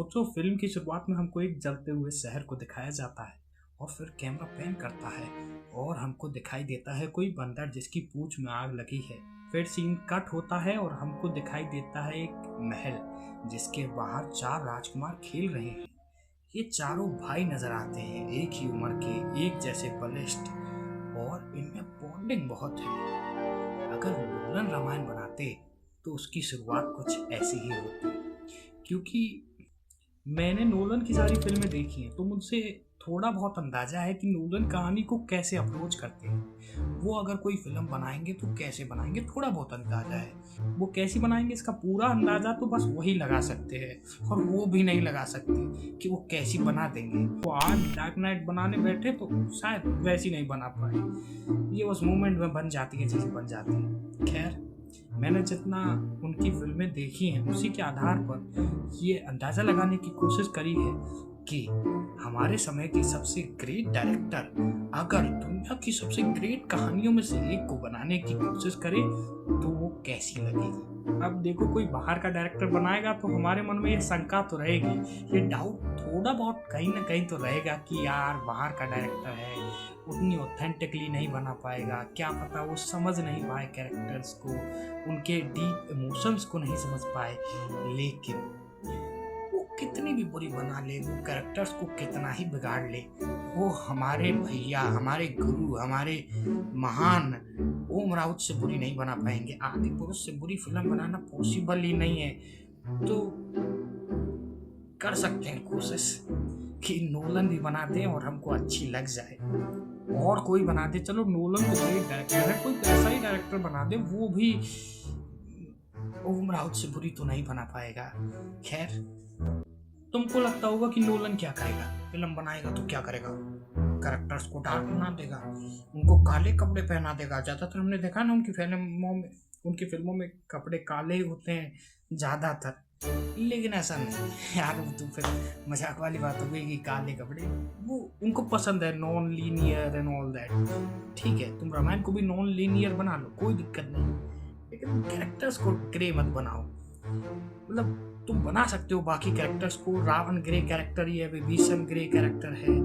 सोचो, फिल्म की शुरुआत में हमको एक जलते हुए शहर को दिखाया जाता है और फिर कैमरा पैन करता है और हमको दिखाई देता है कोई बंदर जिसकी पूंछ में आग लगी है। फिर सीन कट होता है और हमको दिखाई देता है एक महल जिसके बाहर 4 राजकुमार खेल रहे हैं। ये चारों भाई नजर आते हैं, एक ही उम्र के, एक जैसे बलिष्ठ, और इनमें बॉन्डिंग बहुत है। अगर नोलन रामायण बनाते तो उसकी शुरुआत कुछ ऐसी ही होती, क्योंकि मैंने नोलन की सारी फिल्में देखी हैं तो मुझसे थोड़ा बहुत अंदाजा है कि नोलन कहानी को कैसे अप्रोच करते हैं। वो अगर कोई फिल्म बनाएंगे तो कैसे बनाएंगे, थोड़ा बहुत अंदाजा है। वो कैसी बनाएंगे इसका पूरा अंदाजा तो बस वही लगा सकते हैं, और वो भी नहीं लगा सकते कि वो कैसी बना देंगे। वो आज डार्क नाइट बनाने बैठे तो शायद वैसी नहीं बना पाए, ये उस मोमेंट में बन जाती है चीज़ें बन जाती हैं। खैर, मैंने जितना उनकी फिल्में देखी हैं उसी के आधार पर ये अंदाज़ा लगाने की कोशिश करी है कि हमारे समय की सबसे ग्रेट डायरेक्टर अगर दुनिया की सबसे ग्रेट कहानियों में से एक को बनाने की कोशिश करे तो वो कैसी लगेगी। अब देखो, कोई बाहर का डायरेक्टर बनाएगा तो हमारे मन में ये शंका तो रहेगी, ये डाउट थोड़ा बहुत कहीं ना कहीं तो रहेगा कि यार बाहर का डायरेक्टर है, उतनी ऑथेंटिकली नहीं बना पाएगा, क्या पता वो समझ नहीं पाए कैरेक्टर्स को, उनके डीप इमोशंस को नहीं समझ पाए। लेकिन वो कितनी भी बुरी बना ले, वो कैरेक्टर्स को कितना ही बिगाड़ ले, वो हमारे भैया, हमारे गुरु, हमारे महान ओम राउत से बुरी नहीं बना पाएंगे। आदि पुरुष से बुरी फिल्म बनाना पॉसिबल ही नहीं है। तो कर सकते हैं कोशिश कि नोलन भी बना दें और हमको अच्छी लग जाए, और कोई बना दे। चलो, नोलन तो ग्रेट डायरेक्टर है, कोई ऐसा ही डायरेक्टर बना दे, वो भी ओम राउत से बुरी तो नहीं बना पाएगा। खैर, तुमको लगता होगा कि नोलन क्या करेगा, फिल्म बनाएगा तो क्या करेगा, कैरेक्टर्स को डार्क बना देगा, उनको काले कपड़े पहना देगा। ज्यादातर हमने देखा ना उनकी फिल्मों में कपड़े काले ही होते हैं ज्यादातर। लेकिन ऐसा नहीं यार, वो तो फिर मजाक वाली बात हो गई कि काले कपड़े, वो उनको पसंद है, non linear and all that. ठीक है, तुम रामायण को भी नॉन लीनियर बना लो, कोई दिक्कत नहीं, लेकिन कैरेक्टर्स को ग्रे मत बनाओ। मतलब तुम बना सकते हो बाकी कैरेक्टर्स को, रावण ग्रे कैरेक्टर ही है, विभीषण ग्रे कैरेक्टर है,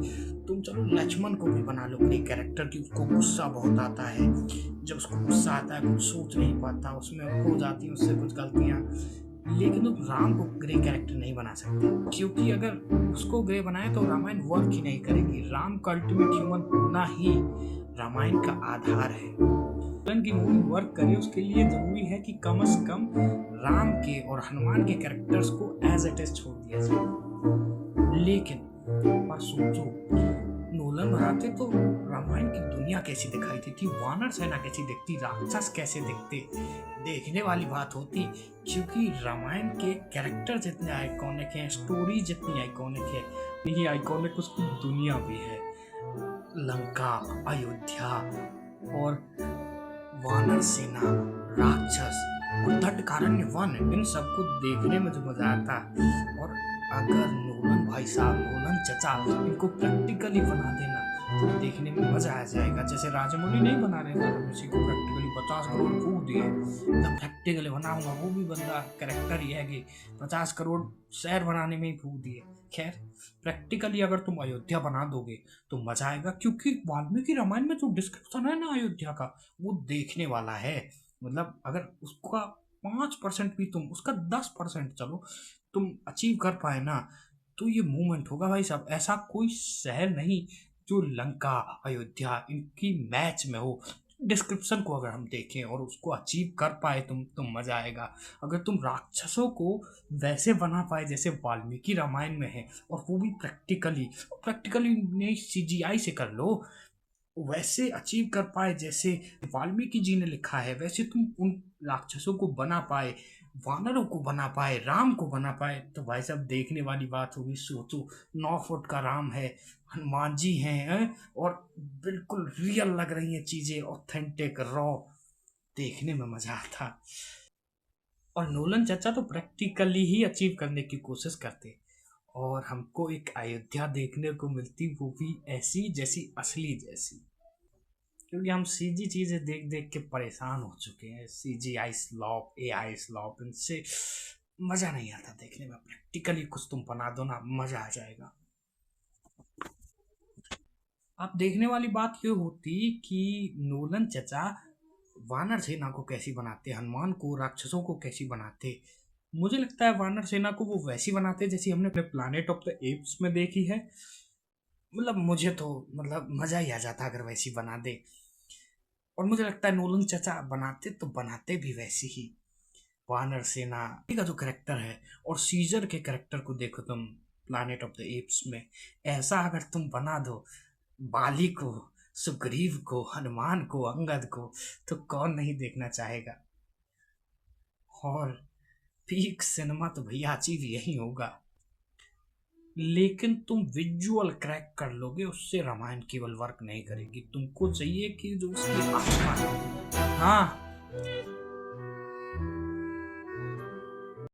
तुम चलो लक्ष्मण को भी बना लो ग्रे कैरेक्टर की। उसको गुस्सा बहुत आता है, जब उसको गुस्सा आता है कुछ सोच नहीं पाता, उसमें हो जाती हैं उससे कुछ गलतियां। लेकिन तुम राम को ग्रे कैरेक्टर नहीं बना सकते, क्योंकि अगर उसको ग्रे बनाए तो रामायण वर्क ही नहीं करेगी। राम का अल्टीमेट ह्यूमन होना ही रामायण का आधार है। नोलन की मूवी वर्क करे उसके लिए जरूरी है कि कम से कम राम के और हनुमान के कैरेक्टर्स को एज इट इज छोड़ दिया जाए। लेकिन पर सोचो, नोलन बनाते तो रामायण की दुनिया कैसी दिखाई देती, वानर सेना कैसी दिखती, राक्षस कैसे दिखते, देखने वाली बात होती। क्योंकि रामायण के कैरेक्टर जितने आइकॉनिक हैं, स्टोरी जितनी आइकॉनिक है, यही आइकॉनिक उसकी दुनिया भी है। लंका, अयोध्या और वानर सेना, राक्षस और दंडकारण्य वन, इन सबको देखने में जो मजा आता। और अगर नोलन भाई साहब, नोलन चचा इनको प्रैक्टिकली बना देना तो देखने में मजा आ जाएगा। जैसे राजामौली नहीं बना रहे वाराणसी को प्रैक्टिकली 50 करोड़ फूक दिए, जब प्रैक्टिकली बनाऊंगा वो भी बंदा कैरेक्टर ही है कि 50 करोड़ शहर बनाने में ही फूक दिए। खैर, प्रैक्टिकली अगर तुम अयोध्या बना दोगे तो मजा आएगा, क्योंकि वाल्मीकि रामायण में जो डिस्क्रिप्शन है ना अयोध्या का, वो देखने वाला है। मतलब अगर उसका 5% भी तुम, उसका 10% चलो तुम अचीव कर पाए ना, तो ये मूवमेंट होगा भाई साहब। ऐसा कोई शहर नहीं जो लंका, अयोध्या इनकी मैच में हो। डिस्क्रिप्शन को अगर हम देखें और उसको अचीव कर पाए तुम, तो मजा आएगा। अगर तुम राक्षसों को वैसे बना पाए जैसे वाल्मीकि रामायण में है, और वो भी प्रैक्टिकली नहीं सीजीआई से कर लो, वैसे अचीव कर पाए जैसे वाल्मीकि जी ने लिखा है, वैसे तुम उन राक्षसों को बना पाए, वानरों को बना पाए, राम को बना पाए, तो भाई साहब देखने वाली बात होगी। सोचो, 9 फुट का राम है, हनुमान जी हैं, और बिल्कुल रियल लग रही हैं चीजें, ऑथेंटिक रॉ, देखने में मजा आता। और नोलन चाचा तो प्रैक्टिकली ही अचीव करने की कोशिश करते, और हमको एक अयोध्या देखने को मिलती, वो भी ऐसी जैसी असली जैसी। क्योंकि हम सीजी चीजें देख देख के परेशान हो चुके हैं, सीजीआई स्लॉप, एआई स्लॉप, इनसे मजा नहीं आता देखने में। प्रैक्टिकली कुछ तुम बना दो ना, मजा आ जाएगा। अब देखने वाली बात ये होती कि नोलन चचा वानर सेना को कैसी बनाते, हनुमान को, राक्षसों को कैसी बनाते। मुझे लगता है वानर सेना को वो वैसी बनाते जैसी हमने अपने प्लानेट ऑफ द एप्स में देखी है। मतलब मुझे तो मतलब मजा ही आ जाता अगर वैसी बना दे। और मुझे लगता है नोलन चचा बनाते तो बनाते भी वैसी ही। वानर सेना का जो करेक्टर है और सीजर के करेक्टर को देखो तुम प्लानेट ऑफ द एप्स में, ऐसा अगर तुम बना दो बाली को, सुग्रीव को, हनुमान को, अंगद को, तो कौन नहीं देखना चाहेगा। और पीक सिनेमा तो भैया अचीव यही होगा। लेकिन तुम विजुअल क्रैक कर लोगे, उससे रामायण केवल वर्क नहीं करेगी। तुमको चाहिए कि जो उसकी आत्मा है। हाँ,